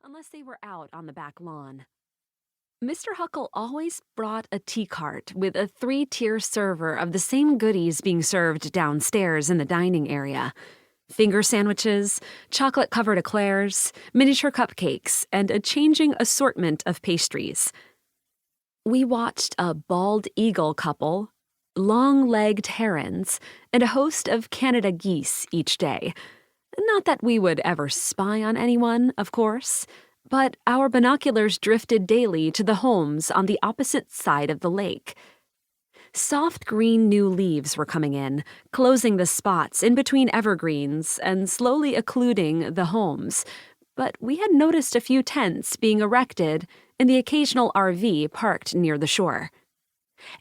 unless they were out on the back lawn. Mr. Huckle always brought a tea cart with a 3-tier server of the same goodies being served downstairs in the dining area. Finger sandwiches, chocolate-covered eclairs, miniature cupcakes, and a changing assortment of pastries. We watched a bald eagle couple, long-legged herons, and a host of Canada geese each day. Not that we would ever spy on anyone, of course, but our binoculars drifted daily to the homes on the opposite side of the lake. Soft green new leaves were coming in, closing the spots in between evergreens and slowly occluding the homes, but we had noticed a few tents being erected and the occasional RV parked near the shore.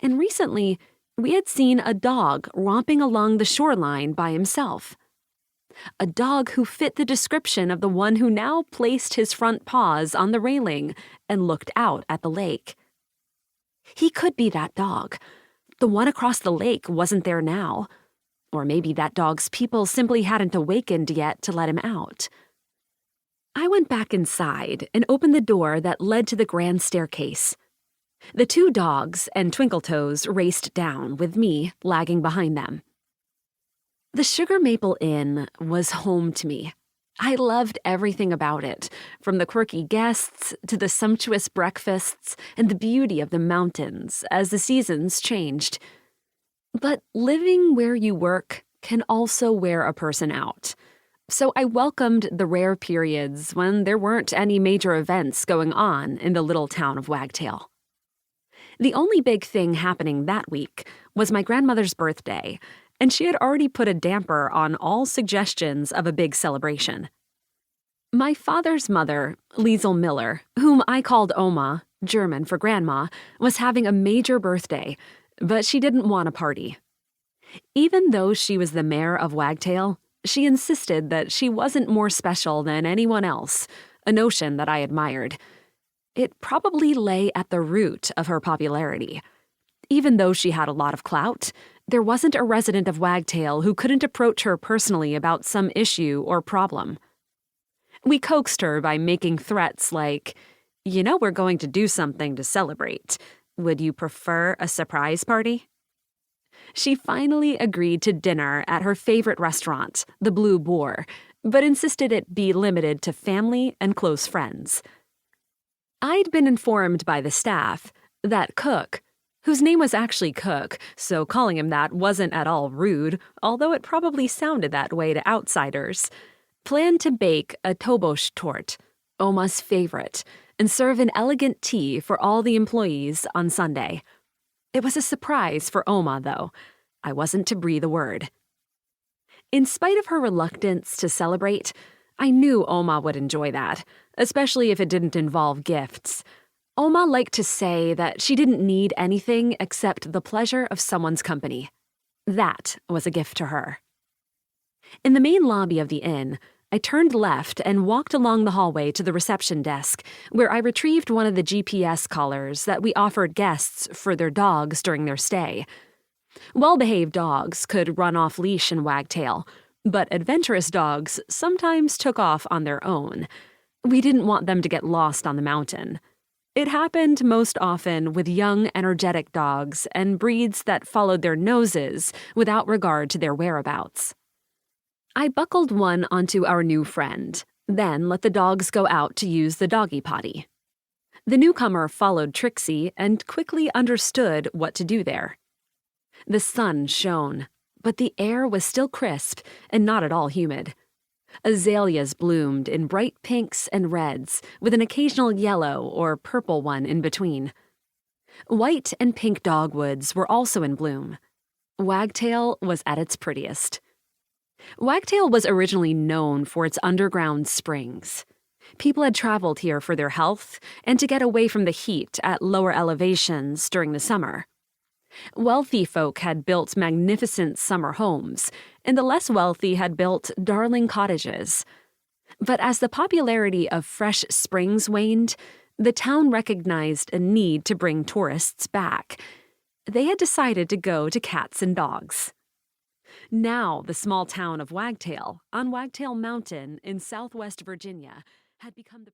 And recently, we had seen a dog romping along the shoreline by himself. A dog who fit the description of the one who now placed his front paws on the railing and looked out at the lake. He could be that dog. The one across the lake wasn't there now. Or maybe that dog's people simply hadn't awakened yet to let him out. I went back inside and opened the door that led to the grand staircase. The 2 dogs and Twinkletoes raced down, with me lagging behind them. The Sugar Maple Inn was home to me. I loved everything about it, from the quirky guests to the sumptuous breakfasts and the beauty of the mountains as the seasons changed. But living where you work can also wear a person out. So I welcomed the rare periods when there weren't any major events going on in the little town of Wagtail. The only big thing happening that week was my grandmother's birthday, and she had already put a damper on all suggestions of a big celebration. My father's mother, Liesl Miller, whom I called Oma, German for grandma, was having a major birthday, but she didn't want a party. Even though she was the mayor of Wagtail, she insisted that she wasn't more special than anyone else, a notion that I admired. It probably lay at the root of her popularity. Even though she had a lot of clout, there wasn't a resident of Wagtail who couldn't approach her personally about some issue or problem. We coaxed her by making threats like, "You know we're going to do something to celebrate. Would you prefer a surprise party?" She finally agreed to dinner at her favorite restaurant, the Blue Boar, but insisted it be limited to family and close friends. I'd been informed by the staff that Cook, whose name was actually Cook, so calling him that wasn't at all rude, although it probably sounded that way to outsiders, planned to bake a tobosh tort, Oma's favorite, and serve an elegant tea for all the employees on Sunday. It was a surprise for Oma, though. I wasn't to breathe a word. In spite of her reluctance to celebrate, I knew Oma would enjoy that, especially if it didn't involve gifts. Oma liked to say that she didn't need anything except the pleasure of someone's company. That was a gift to her. In the main lobby of the inn, I turned left and walked along the hallway to the reception desk, where I retrieved one of the GPS collars that we offered guests for their dogs during their stay. Well-behaved dogs could run off leash in Wagtail, but adventurous dogs sometimes took off on their own. We didn't want them to get lost on the mountain. It happened most often with young, energetic dogs and breeds that followed their noses without regard to their whereabouts. I buckled one onto our new friend, then let the dogs go out to use the doggy potty. The newcomer followed Trixie and quickly understood what to do there. The sun shone, but the air was still crisp and not at all humid. Azaleas bloomed in bright pinks and reds, with an occasional yellow or purple one in between. White and pink dogwoods were also in bloom. Wagtail was at its prettiest. Wagtail was originally known for its underground springs. People had traveled here for their health and to get away from the heat at lower elevations during the summer. Wealthy folk had built magnificent summer homes, and the less wealthy had built darling cottages. But as the popularity of fresh springs waned, the town recognized a need to bring tourists back. They had decided to go to cats and dogs. Now the small town of Wagtail, on Wagtail Mountain in southwest Virginia, had become the